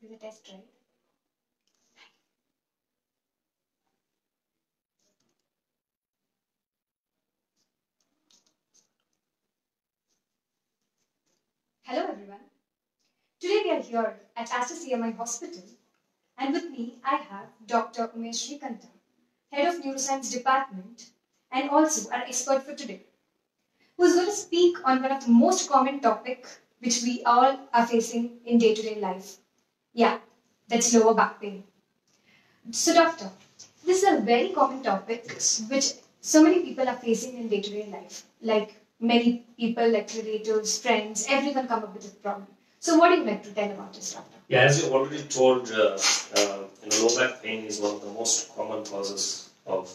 Is a test, right? Hello everyone. Today we are here at Aster CMI Hospital, and with me I have Dr. Umesh Srikantha, Head of Neuroscience Department and also our expert for today, who is going to speak on one of the most common topic which we all are facing in day-to-day life. Yeah, that's lower back pain. So doctor, this is a very common topic which so many people are facing in day-to-day life. Like many people, like relatives, friends, everyone come up with this problem. So what do you like to tell about this, doctor? Yeah, as you already told, low back pain is one of the most common causes of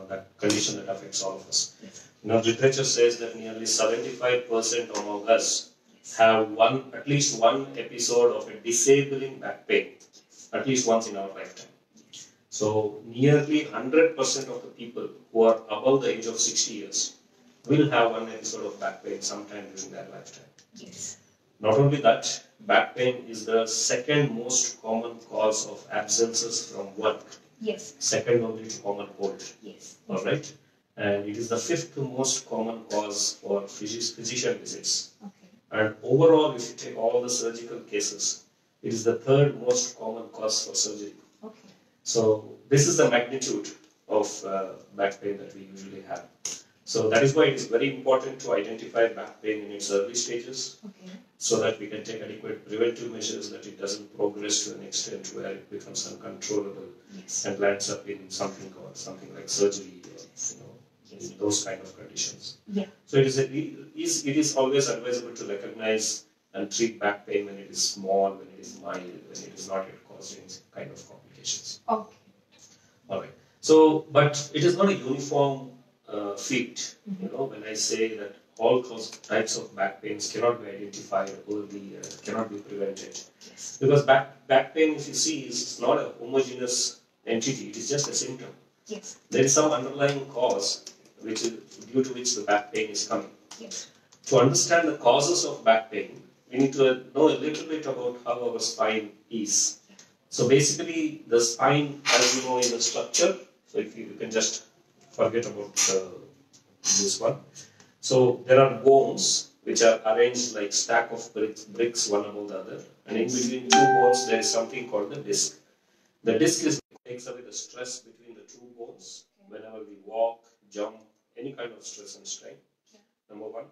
that condition that affects all of us. Yes. Literature says that nearly 75% among us have at least one episode of a disabling back pain, at least once in our lifetime. So nearly 100% of the people who are above the age of 60 years will have one episode of back pain sometime during their lifetime. Yes. Not only that, back pain is the second most common cause of absences from work. Yes. Second only to common cold. Yes. Alright? And it is the fifth most common cause for physician visits. Okay. And overall, if you take all the surgical cases, it is the third most common cause for surgery. Okay. So this is the magnitude of back pain that we usually have. So that is why it is very important to identify back pain in its early stages, okay, so that we can take adequate preventive measures that it doesn't progress to an extent where it becomes uncontrollable yes, and lands up in something like surgery or yes, in those kind of conditions. Yeah. So it is always advisable to recognize and treat back pain when it is small, when it is mild, when it is not yet causing kind of complications. Okay. All right. So, but it is not a uniform feat. Mm-hmm. When I say that all types of back pains cannot be identified early, cannot be prevented. Yes. Because back pain, if you see, is not a homogeneous entity. It is just a symptom. Yes. There is some underlying cause due to which the back pain is coming. Yes. To understand the causes of back pain, we need to know a little bit about how our spine is. So basically, the spine, as you know, is a structure. So if you can just forget about this one. So there are bones which are arranged like stack of bricks one above the other, and in between two bones there is something called the disc. The disc takes away the stress between the two bones whenever we walk, jump, any kind of stress and strain. Number one.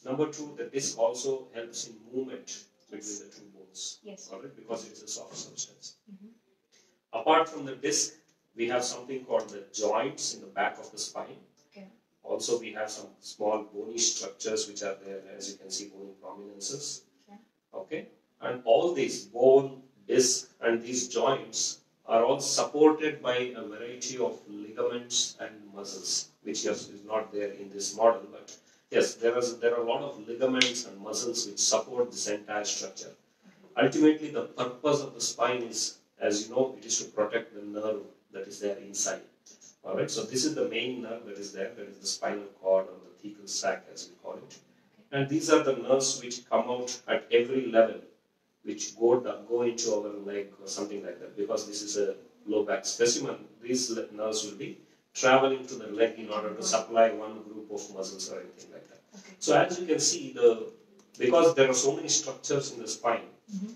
Number two, the disc also helps in movement between the two bones. Yes. All right, because it is a soft substance. Mm-hmm. Apart from the disc, we have something called the joints in the back of the spine. Okay. Also, we have some small bony structures which are there, as you can see, bony prominences. Okay. And all these bone, disc, and these joints are all supported by a variety of ligaments and muscles, which is not there in this model, but yes, there are a lot of ligaments and muscles which support this entire structure. Ultimately, the purpose of the spine is, as you know, it is to protect the nerve that is there inside. Alright, so this is the main nerve that is there, that is the spinal cord or the thecal sac as we call it. And these are the nerves which come out at every level, which go into our leg or something like that. Because this is a low back specimen, these nerves will be traveling to the leg in order to supply one group of muscles or anything like that. Okay. So as you can see, because there are so many structures in the spine, mm-hmm,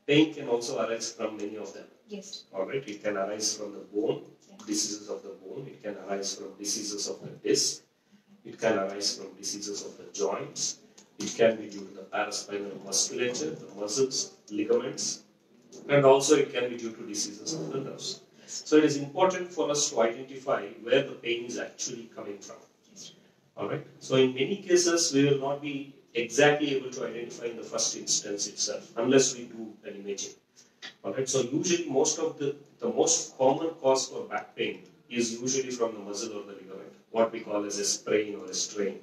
pain can also arise from many of them. yes, Alright, it can arise from the bone, diseases of the bone, it can arise from diseases of the disc, it can arise from diseases of the joints, it can be due to the paraspinal musculature, the muscles, ligaments, and also it can be due to diseases of the nerves. So it is important for us to identify where the pain is actually coming from. Alright, so in many cases we will not be exactly able to identify in the first instance itself unless we do an imaging. Alright, so usually the most common cause for back pain is usually from the muscle or the ligament, what we call as a sprain or a strain.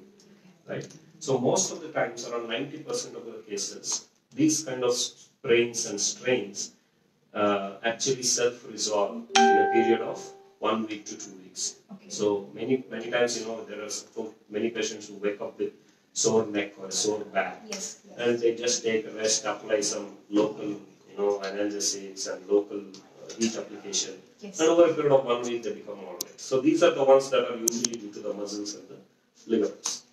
Right? So most of the times, around 90% of the cases, these kind of sprains and strains actually self-resolve in a period of 1 week to 2 weeks. okay, So many times, there are so many patients who wake up with sore neck or a sore back, yes, and they just take a rest, apply some local analgesics and local heat application. Yes. And over a period of 1 week, they become all right. So these are the ones that are usually due to the muscles and the ligaments.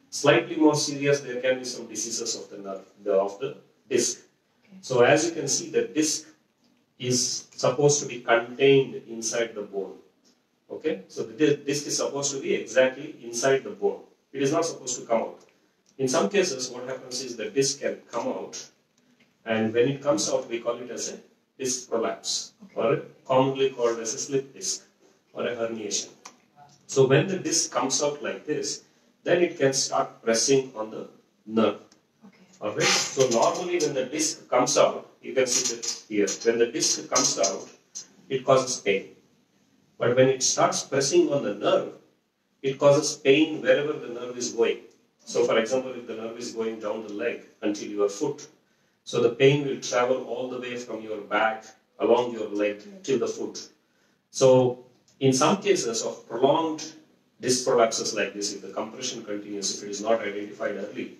Slightly more serious, there can be some diseases of the nerve, of the disc. Okay. So as you can see, the disc is supposed to be contained inside the bone. Okay, so the disc is supposed to be exactly inside the bone. It is not supposed to come out. In some cases, what happens is the disc can come out, and when it comes out, we call it as a disc prolapse, or commonly called as a slip disc, or a herniation. So when the disc comes out like this, then it can start pressing on the nerve. Okay. Alright, so normally when the disc comes out, you can see that here, when the disc comes out, it causes pain. But when it starts pressing on the nerve, it causes pain wherever the nerve is going. So for example, if the nerve is going down the leg until your foot, so the pain will travel all the way from your back along your leg till the foot. So in some cases of prolonged disc prolapses like this, if the compression continues, if it is not identified early,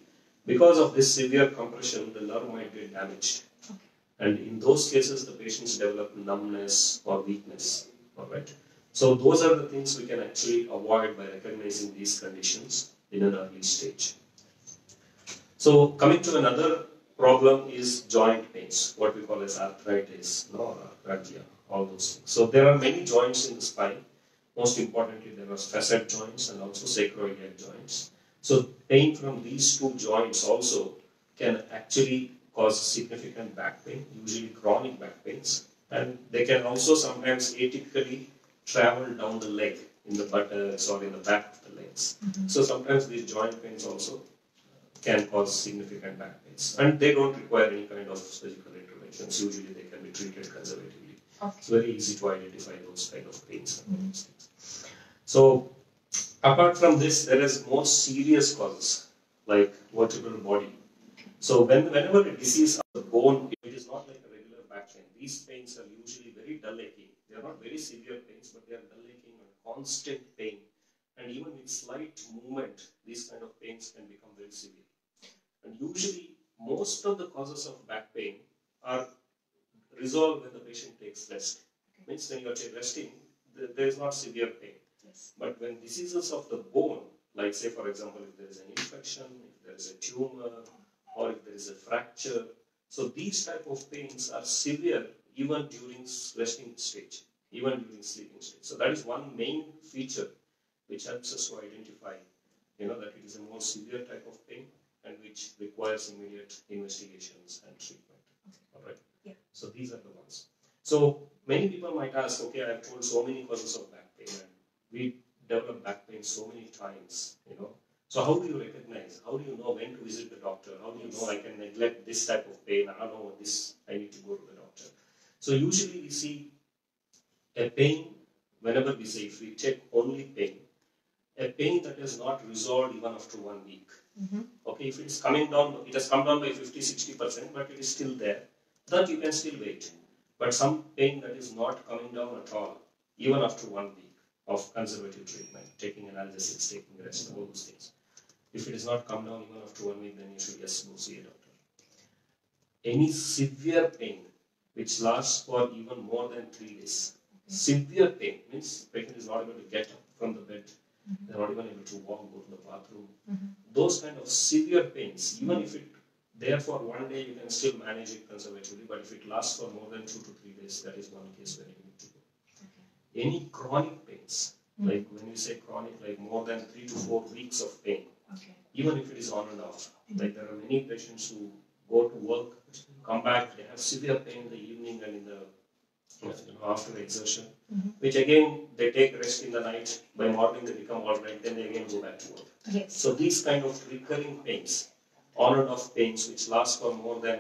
because of this severe compression, the nerve might get damaged. Okay. And in those cases, the patients develop numbness or weakness. Alright. So those are the things we can actually avoid by recognizing these conditions in an early stage. So coming to another problem is joint pains, what we call as arthritis, or arthralgia, all those things. So there are many joints in the spine. Most importantly, there are facet joints and also sacroiliac joints. So pain from these two joints also can actually cause significant back pain, usually chronic back pains. And they can also sometimes atypically travel down the leg, in the buttocks or in the back of the legs. So sometimes these joint pains also can cause significant back pains. And they don't require any kind of surgical interventions. Usually they can be treated conservatively. Okay. It's very easy to identify those kind of pains and those things. So apart from this, there is more serious causes like vertebral body. So whenever a disease of the bone, it is not like a regular back pain. These pains are usually very dull aching. They are not very severe pains, but they are dull aching and constant pain. And even with slight movement, these kind of pains can become very severe. And usually, most of the causes of back pain are resolved when the patient takes rest. Okay. Means when you are resting, there is not severe pain. Yes. But when diseases of the bone, like say for example, if there is an infection, if there is a tumor, or if there is a fracture, so these type of pains are severe even during resting stage, even during sleeping stage. So that is one main feature which helps us to identify, that it is a more severe type of pain and which requires immediate investigations and treatment. Okay. All right. Yeah. So these are the ones. So many people might ask, okay, I have told so many causes of back pain, and we develop back pain so many times, So how do you recognize? How do you know when to visit the doctor? How do you know I can neglect this type of pain? I don't know this, I need to go to the doctor. So usually we see a pain, whenever we say, if we check only pain, a pain that is not resolved even after 1 week. Okay, if it is coming down, it has come down by 50-60%, but it is still there, that you can still wait. But some pain that is not coming down at all, even after 1 week of conservative treatment, taking analgesics, taking rest, all those things. If it is not come down even after 1 week, then you should just go see a doctor. Any severe pain which lasts for even more than 3 days. Severe pain means the patient is not able to get up from the bed. They are not even able to walk, go to the bathroom. Those kind of severe pains, even if it there for 1 day, you can still manage it conservatively, but if it lasts for more than 2 to 3 days, that is one case where you need to go. Okay. Any chronic pains, like when we say chronic, like more than 3 to 4 weeks of pain, even if it is on and off. Like there are many patients who go to work, come back, they have severe pain in the evening and in the after exertion, which again they take rest in the night. By morning they become all right, then they again go back to work. Yes. So these kind of recurring pains, on and off pains, which last for more than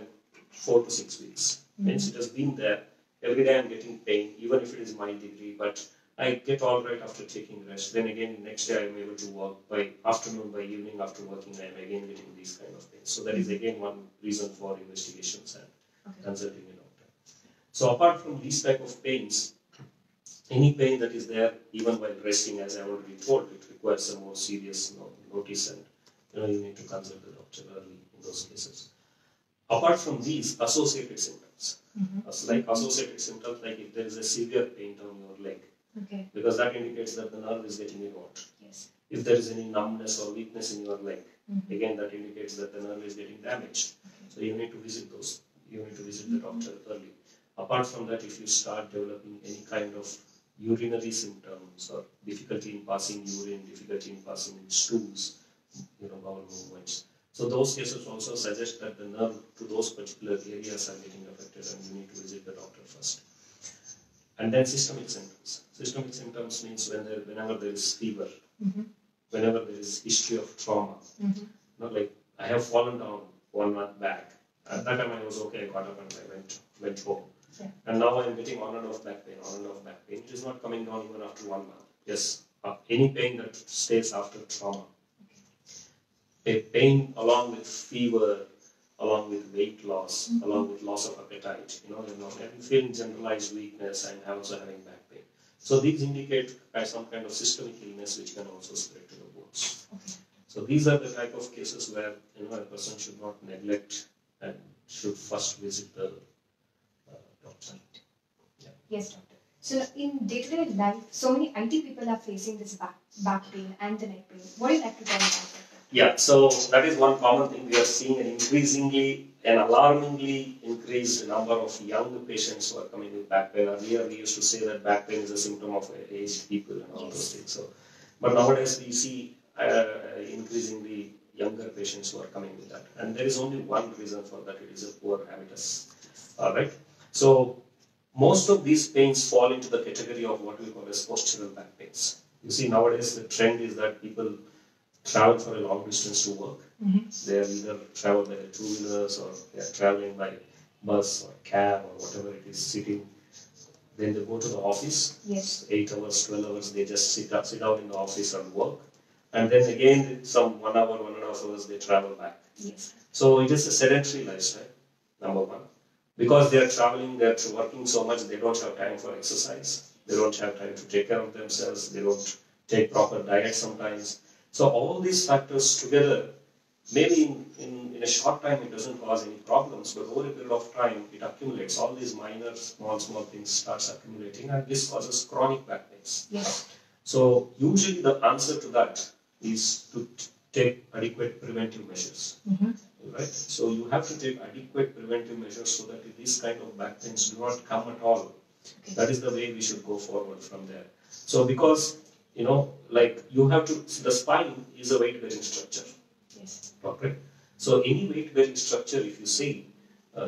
4 to 6 weeks, means it has been there. Every day I'm getting pain, even if it is mild degree, but I get all right after taking rest. Then again, next day I'm able to work. By afternoon, by evening, after working, I'm again getting these kind of pains. So that is again one reason for investigations and consulting a doctor. So apart from these type of pains, any pain that is there, even while resting, as I already told, it requires a more serious notice, and you need to consult the doctor early in those cases. Apart from these associated symptoms, Like associated symptoms, like if there is a severe pain on your leg, because that indicates that the nerve is getting involved. If there is any numbness or weakness in your leg, again that indicates that the nerve is getting damaged. So you need to visit those. You need to visit the doctor early. Apart from that, if you start developing any kind of urinary symptoms or difficulty in passing urine, difficulty in passing stools, bowel movements. So those cases also suggest that the nerve to those particular areas are getting affected and you need to visit the doctor first. And then systemic symptoms. Systemic symptoms means whenever there is fever, whenever there is history of trauma. Like I have fallen down 1 month back. At that time I was okay, I got up and I went home. And now I am getting on and off back pain, on and off back pain. It is not coming down even after 1 month. Yes, any pain that stays after trauma. A pain along with fever, along with weight loss, along with loss of appetite. I'm feeling generalized weakness and I'm also having back pain. So these indicate some kind of systemic illness which can also spread to the bones. So these are the type of cases where a person should not neglect and should first visit the doctor. Yes, doctor. So in day-to-day life, so many IT people are facing this back pain and the neck pain. What do you like to tell about that? Yeah, so that is one common thing. We are seeing an alarmingly increased number of young patients who are coming with back pain. Earlier, we used to say that back pain is a symptom of aged people and all those things. So, but nowadays, we see increasingly younger patients who are coming with that. And there is only one reason for that. It is a poor habitus. All right. So, most of these pains fall into the category of what we call as postural back pains. You see, nowadays, the trend is that people travel for a long distance to work. They are either travel by two-wheelers or they are traveling by bus or cab or whatever it is, sitting. Then they go to the office. 8 hours, 12 hours, they just sit down in the office and work. And then again, some 1 hour, 1.5 hours, they travel back. So it is a sedentary lifestyle, number one. Because they are traveling, they are working so much, they don't have time for exercise. They don't have time to take care of themselves. They don't take proper diet sometimes. So all these factors together, maybe in a short time it doesn't cause any problems, but over a period of time it accumulates. All these minor, small things starts accumulating and this causes chronic back pains. So usually the answer to that is to take adequate preventive measures. Right? So you have to take adequate preventive measures so that these kind of back pains do not come at all. That is the way we should go forward from there. So because like you have to, the spine is a weight-bearing structure. Okay? So any weight-bearing structure, if you see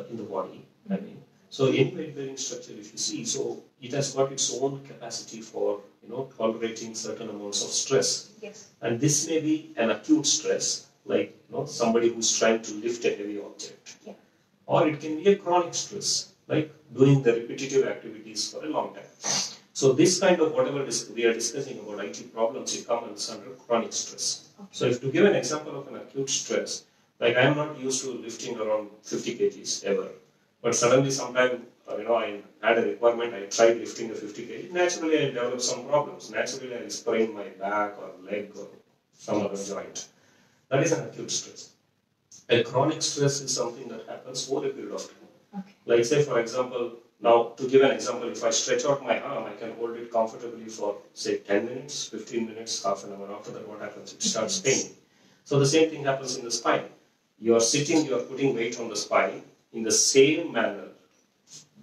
in the body, so any weight-bearing structure, if you see, so it has got its own capacity for tolerating certain amounts of stress. And this may be an acute stress, like somebody who's trying to lift a heavy object, or it can be a chronic stress, like doing the repetitive activities for a long time. So this kind of whatever we are discussing about IT problems, it comes under chronic stress. So if to give an example of an acute stress, like I am not used to lifting around 50 kgs ever, but suddenly sometime I had a requirement, I tried lifting a 50 kg, naturally I developed some problems. Naturally I sprain my back or leg or some other joint. That is an acute stress. A chronic stress is something that happens over a period of time. Like say for example, now, to give an example, if I stretch out my arm, I can hold it comfortably for, say, 10 minutes, 15 minutes, half an hour. After that, what happens? It starts paining. So the same thing happens in the spine. You are sitting, you are putting weight on the spine in the same manner,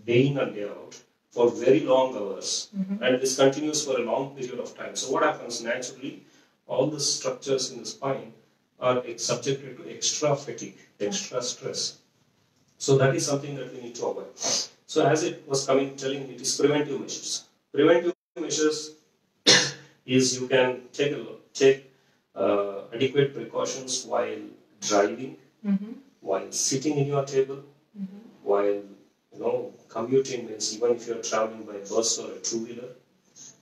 day in and day out, for very long hours. And this continues for a long period of time. So what happens? Naturally, all the structures in the spine are subjected to extra fatigue, extra stress. So that is something that we need to avoid. So as it was telling it is preventive measures. Preventive measures is you can take adequate precautions while driving, while sitting in your table, while commuting means even if you are traveling by bus or a two-wheeler.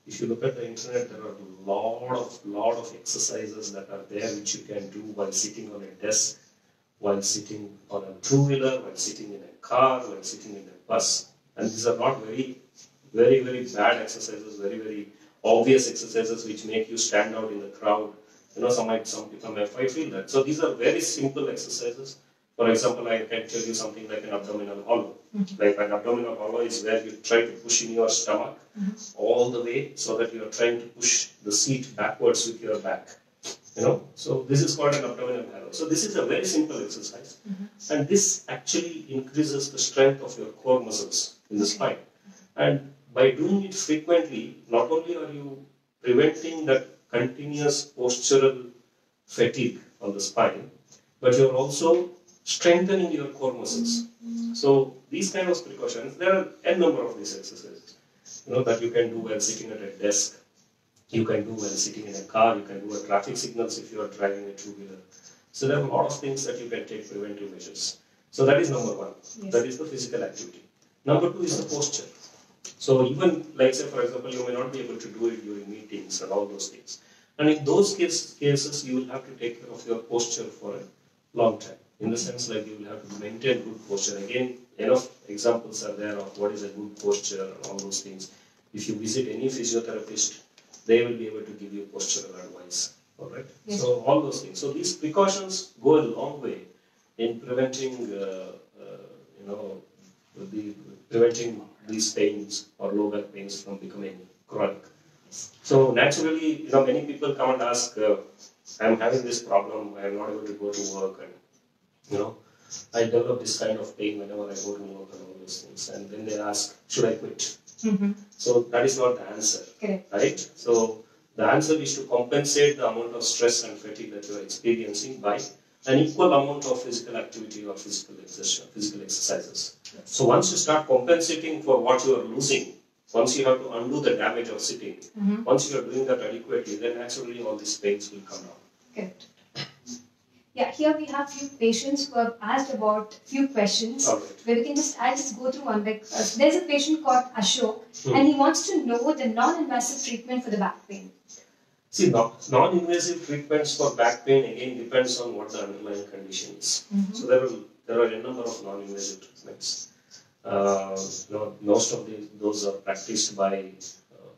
If you look at the internet, there are a lot of exercises that are there which you can do while sitting on a desk, while sitting on a two-wheeler, while sitting in a car, while sitting in a bus. And these are not very bad exercises, very obvious exercises which make you stand out in the crowd. Some people may feel that. So these are very simple exercises For example, I can tell you something like an abdominal hollow. Like an abdominal hollow is where you try to push in your stomach all the way so that you are trying to push the seat backwards with your back. So this is called an abdominal hollow. So this is a very simple exercise, and this actually increases the strength of your core muscles in the spine. And by doing it frequently, not only are you preventing that continuous postural fatigue on the spine, but you're also strengthening your core muscles. So these kind of precautions, there are a number of these exercises, that you can do while sitting at a desk. You can do while sitting in a car. You can do at traffic signals if you are driving a two-wheeler. So there are a lot of things that you can take preventive measures. So that is number one. Yes. That is the physical activity. Number two is the posture. So even, like say for example, you may not be able to do it during meetings and all those things. And in those cases, you will have to take care of your posture for a long time. In the sense like you will have to maintain good posture. Again, enough examples are there of what is a good posture and all those things. If you visit any physiotherapist, they will be able to give you postural advice. All right. Yes. So all those things. So these precautions go a long way in preventing, preventing these pains or low back pains from becoming chronic. So naturally, many people come and ask, I'm having this problem, I am not able to go to work, and I develop this kind of pain whenever I go to work and all those things. And then they ask, should I quit? So that is not the answer, right? So the answer is to compensate the amount of stress and fatigue that you are experiencing by an equal amount of physical activity or physical exertion, physical exercises. So once you start compensating for what you are losing, once you have to undo the damage of sitting, once you are doing that adequately, then naturally all these pains will come down. Correct. Yeah, here we have few patients who have asked about few questions where we can I'll just go through one. Like, there's a patient called Ashok and he wants to know the non-invasive treatment for the back pain. See, non-invasive treatments for back pain again depends on what the underlying condition is. So there are a number of non-invasive treatments. Most of those are practiced by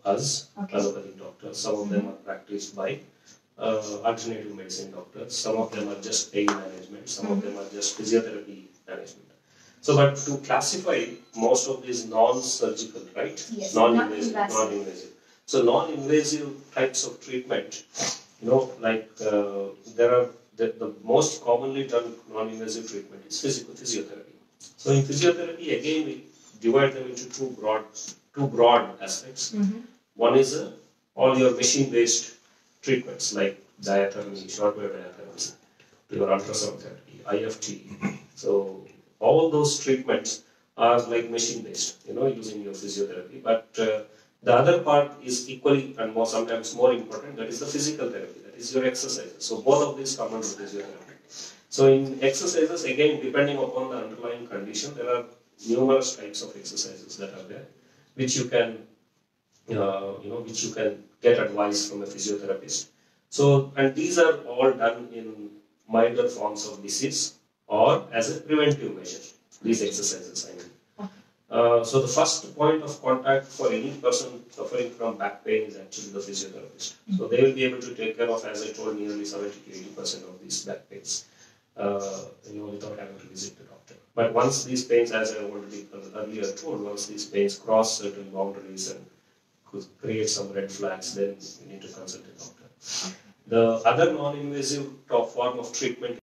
us, allopathic doctors. Some of them are practiced by alternative medicine doctors. Some of them are just pain management. Some of them are just physiotherapy management. So, but to classify most of these non-surgical, right? Yes, non-invasive. So, non-invasive types of treatment, there are the most commonly done non-invasive treatment is physiotherapy. So, in physiotherapy, again, we divide them into two broad aspects. One is all your machine-based treatments like diathermy, shortwave diathermy, your ultrasound therapy, IFT. So all those treatments are like machine-based, using your physiotherapy. But the other part is equally and sometimes more important. That is the physical therapy. That is your exercises. So both of these come under physiotherapy. So in exercises, again, depending upon the underlying condition, there are numerous types of exercises that are there, which you can get advice from a physiotherapist. So, and these are all done in milder forms of disease or as a preventive measure, these exercises, I mean. So the first point of contact for any person suffering from back pain is actually the physiotherapist. So they will be able to take care of, as I told, nearly 70 to 80% of these back pains, without having to visit the doctor. But once these pains, as I already earlier told, once these pains cross certain boundaries and could create some red flags, then you need to consult a doctor. The other non-invasive form of treatment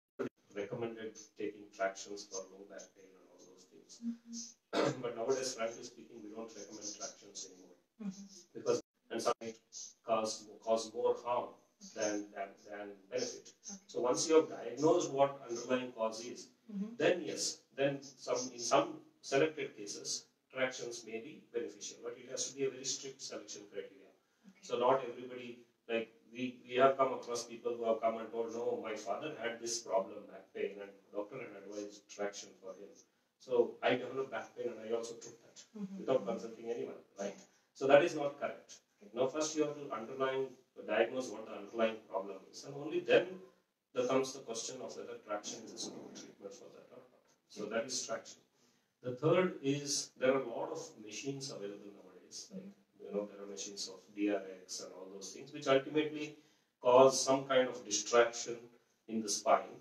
recommended taking tractions for low back pain and all those things. But nowadays, frankly speaking, we don't recommend tractions anymore because and some might cause more harm than benefit. So once you have diagnosed what underlying cause is, then yes, then in some selected cases, tractions may be beneficial, but it has to be a very strict selection criteria. So not everybody, like we have come across people who have come and told, no, my father had this problem, back pain, and doctor had advised traction for him. So I developed back pain and I also took that without consulting anyone, right? So that is not correct. Now first you have to diagnose what the underlying problem is, and only then there comes the question of whether traction is a suitable treatment for that or not. So that is traction. The third is there are a lot of machines available nowadays. Like, there are machines of DRX and all those things, which ultimately cause some kind of distraction in the spine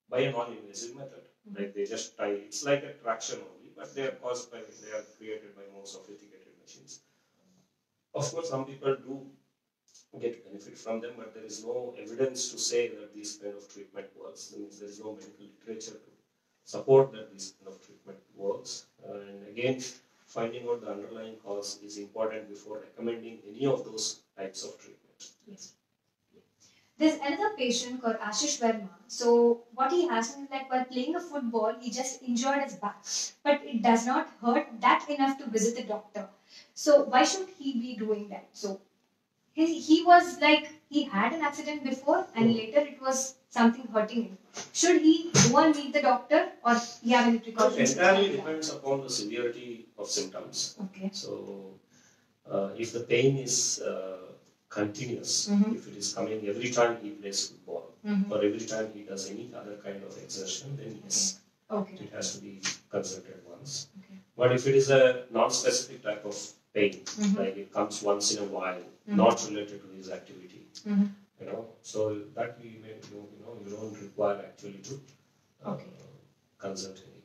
by a non-invasive method. Like they just tie, it's like a traction only, but they are created by more sophisticated machines. Of course, some people do get benefit from them, but there is no evidence to say that this kind of treatment works. That means there is no medical literature to support that this kind of treatment works. And again, finding out the underlying cause is important before recommending any of those types of treatment. Yes. There's another patient called Ashish Verma. So what he has is like while playing a football, he just injured his back, but it does not hurt that enough to visit the doctor. So why should he be doing that? So he was like, he had an accident before and later it was something hurting him. Should he go and meet the doctor or he have any precautions? It entirely depends upon the severity of symptoms. Okay. So if the pain is continuous, if it is coming every time he plays football or every time he does any other kind of exertion, then yes, it has to be consulted once. But if it is a non-specific type of pain, like it comes once in a while, not related to his activity, so that you don't require actually to consult any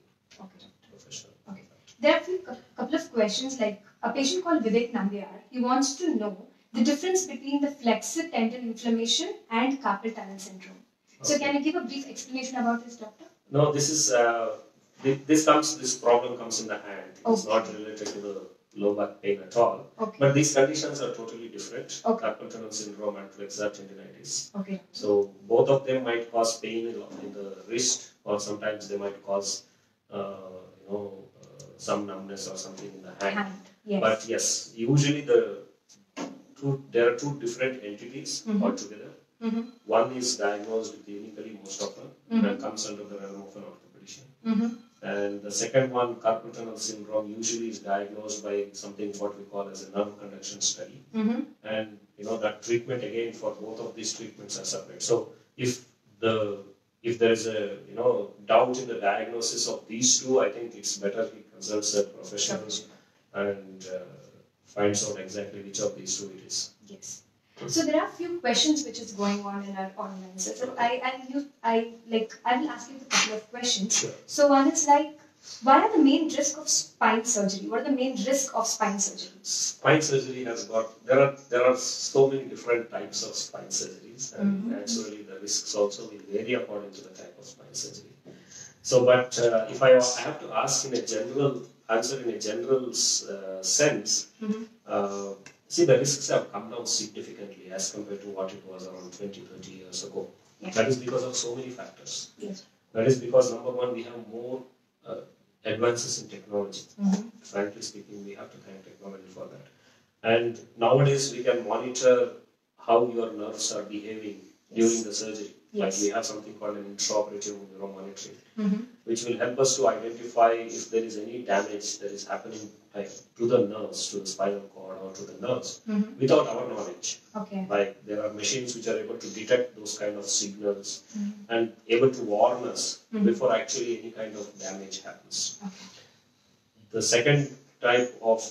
professional. Okay. There are a couple of questions, like a patient called Vivek Nambiar. He wants to know the difference between the flexor tendon inflammation and carpal tunnel syndrome. So can you give a brief explanation about this, doctor? No, this is this problem comes in the hand. It's not related to the low back pain at all. But these conditions are totally different. Carpal tunnel syndrome and flexor tendinitis. So both of them might cause pain in the wrist, or sometimes they might cause some numbness or something in the hand. Yes. But yes, usually there are two different entities altogether. One is diagnosed clinically most often and comes under the realm of an orthopedician. And the second one, carpal tunnel syndrome, usually is diagnosed by something what we call as a nerve conduction study. And that treatment again for both of these treatments are separate. So if there is a doubt in the diagnosis of these two, I think it's better he consults a professional and finds out exactly which of these two it is. Yes. So there are a few questions which is going on in our online. So I will ask you a couple of questions. Sure. So one is like, what are the main risks of spine surgery? What are the main risks of spine surgery? Spine surgery has got, there are so many different types of spine surgeries, and naturally the risks also will vary according to the type of spine surgery. So, but if I have to answer in a general sense, see, the risks have come down significantly as compared to what it was around 20-30 years ago. That is because of so many factors. That is because, number one, we have more advances in technology. Frankly speaking, we have to thank technology for that. And nowadays, we can monitor how your nerves are behaving during the surgery. Like we have something called an intraoperative neuromonitoring, which will help us to identify if there is any damage that is happening to the nerves, to the spinal cord or to the nerves, without our knowledge. Like there are machines which are able to detect those kind of signals and able to warn us before actually any kind of damage happens. The second type of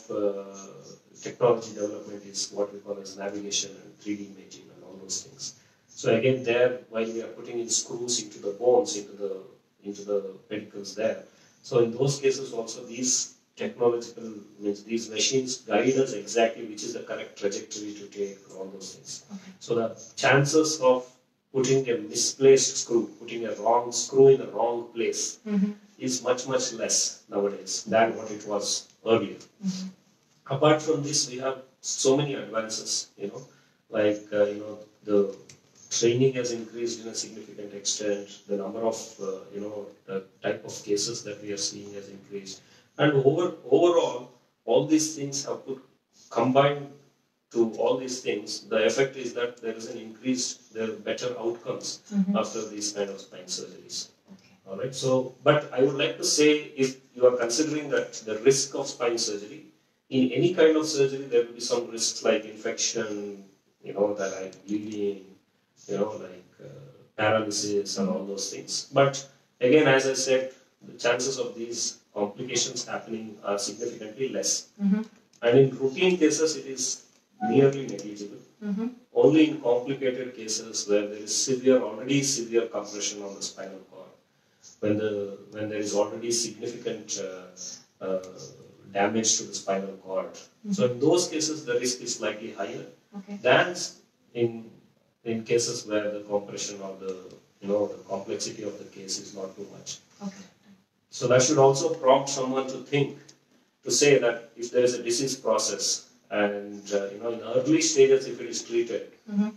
technology development is what we call as navigation and 3D imaging and all those things. So again, there, while we are putting in screws into the bones, into the pedicles there, so in those cases also these these machines guide us exactly which is the correct trajectory to take, all those things. So the chances of putting a misplaced screw, putting a wrong screw in the wrong place, is much less nowadays than what it was earlier. Apart from this, we have so many advances, the training has increased in a significant extent, the number of, the type of cases that we are seeing has increased. And overall, all these things have combined to all these things. The effect is that there is there are better outcomes after these kind of spine surgeries. All right. So, but I would like to say, if you are considering that the risk of spine surgery, in any kind of surgery, there will be some risks like infection, that like bleeding, paralysis and all those things. But again, as I said, the chances of these complications happening are significantly less. And in routine cases, it is nearly negligible. Only in complicated cases where there is already severe compression on the spinal cord, when there is already significant damage to the spinal cord. So in those cases, the risk is slightly higher than in cases where the compression or the the complexity of the case is not too much. So that should also prompt someone to think, to say that if there is a disease process and in early stages if it is treated,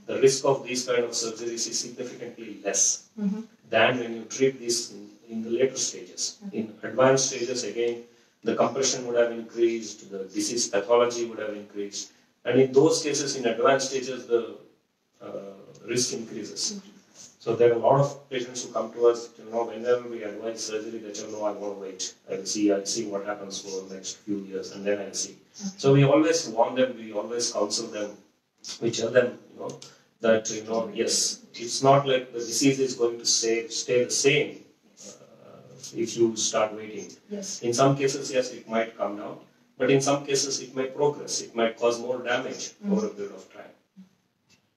the risk of these kind of surgeries is significantly less than when you treat this in the later stages. In advanced stages, again, the compression would have increased, the disease pathology would have increased, and in those cases, in advanced stages, the risk increases. So there are a lot of patients who come to us, whenever we advise surgery, they tell, no, I want to wait. I'll see what happens for the next few years, and then I'll see. So we always warn them, we always counsel them, we tell them, that, yes, it's not like the disease is going to stay the same if you start waiting. Yes. In some cases, yes, it might come down, but in some cases, it might progress. It might cause more damage over a period of time.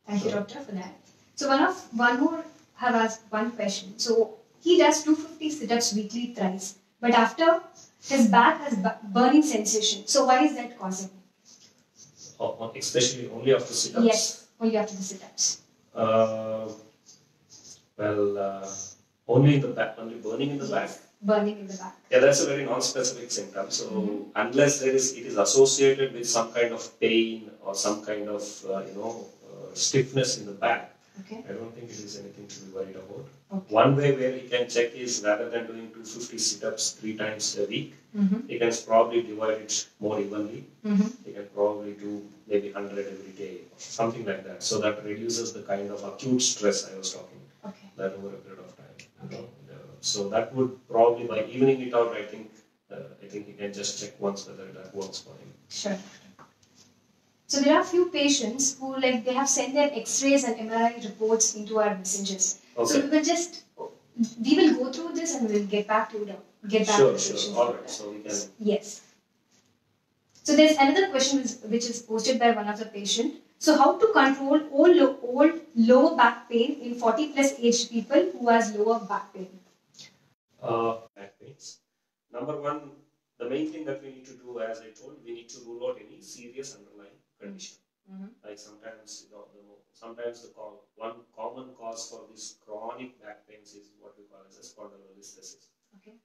Thank you, doctor, for that. So one more have asked one question. So he does 250 sit-ups weekly thrice, but after his back has burning sensation. So why is that causing? Especially only after sit-ups? Yes, only after the sit-ups. Only in the back, only burning in the back? Burning in the back. Yeah, that's a very non-specific symptom. So unless it is associated with some kind of pain or some kind of stiffness in the back, I don't think it is anything to be worried about. One way where he can check is, rather than doing 250 sit-ups 3 times a week, he can probably divide it more evenly. He can probably do maybe 100 every day, or something like that. So that reduces the kind of acute stress I was talking that over a period of time. So that would probably, by evening it out, I think he can just check once whether that works for him. Sure. So there are a few patients who they have sent their X-rays and MRI reports into our messengers. So we will go through this and we will get back to the Sure. All right. So we can. Yes. So there's another question which is posted by one of the patient. So how to control old lower back pain in 40+ aged people who has lower back pain? Back pains. Number one, the main thing that we need to do, as I told, we need to rule out any serious underlying condition. Like sometimes, one common cause for this chronic back pains is what we call as a spondylolisthesis.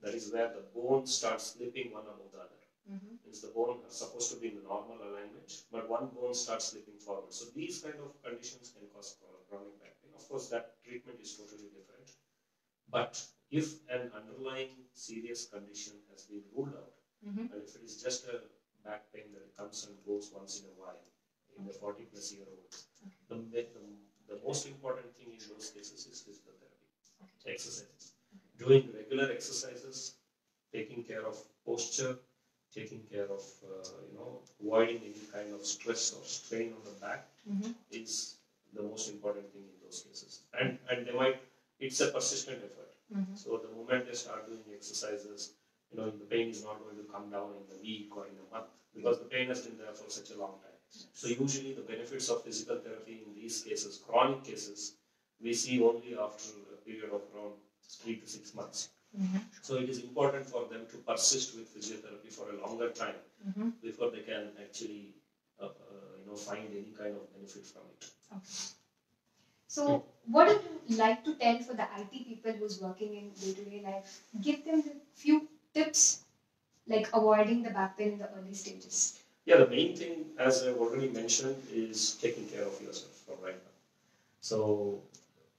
That is where the bone starts slipping one above the other. Means the bone are supposed to be in the normal alignment, but one bone starts slipping forward. So these kind of conditions can cause chronic back pain. Of course, that treatment is totally different. But if an underlying serious condition has been ruled out, and if it is just a back pain that comes and goes once in a while, in the 40+ year olds, the most important thing in those cases is physical therapy, exercises. Doing regular exercises, taking care of posture, taking care of avoiding any kind of stress or strain on the back is the most important thing in those cases. And it's a persistent effort. So the moment they start doing exercises, the pain is not going to come down in a week or in a month, because the pain has been there for such a long time. So usually the benefits of physical therapy in these cases, chronic cases, we see only after a period of around 3 to 6 months. So it is important for them to persist with physiotherapy for a longer time before they can actually find any kind of benefit from it. So what would you like to tell for the IT people who's working in day-to-day life? Give them a few tips like avoiding the back pain in the early stages. Yeah, the main thing, as I've already mentioned, is taking care of yourself from right now. So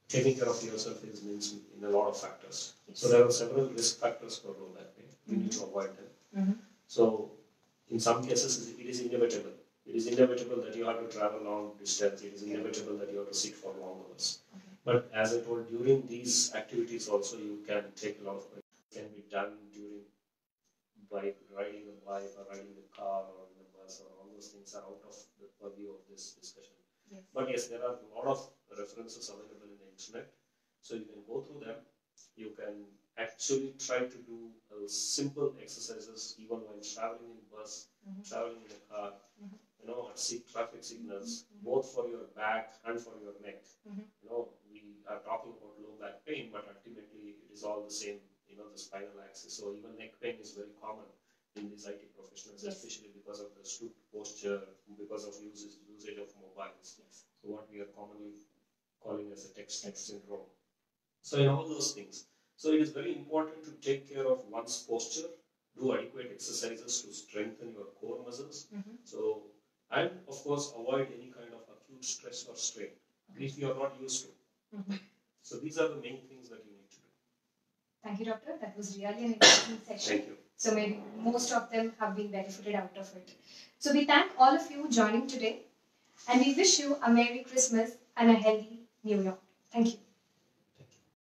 taking care of yourself means in a lot of factors. Yes. So there are several risk factors for low back pain. We need to avoid them. So in some cases, it is inevitable. It is inevitable that you have to travel long distance. It is inevitable that you have to sit for long hours. But as I told, during these activities also, you can take a lot of it. Can be done by riding the bike or riding the car or in the bus, or all those things are out of the purview of this discussion. Yes. But yes, there are a lot of references available in the internet. So you can go through them. You can actually try to do simple exercises even while traveling in bus, traveling in a car, see traffic signals, both for your back and for your neck. We are talking about low back pain, but ultimately it is all the same, of the spinal axis. So even neck pain is very common in these IT professionals, especially because of the stoop posture, because of usage of mobiles. So what we are commonly calling as a text syndrome. So in all those things, so it is very important to take care of one's posture, do adequate exercises to strengthen your core muscles. So, and of course avoid any kind of acute stress or strain, if you are not used to. So these are the main things that you need to do. Thank you, doctor. That was really an interesting session. Thank you. So maybe most of them have been benefited out of it. So we thank all of you joining today, and we wish you a Merry Christmas and a healthy New Year. Thank you.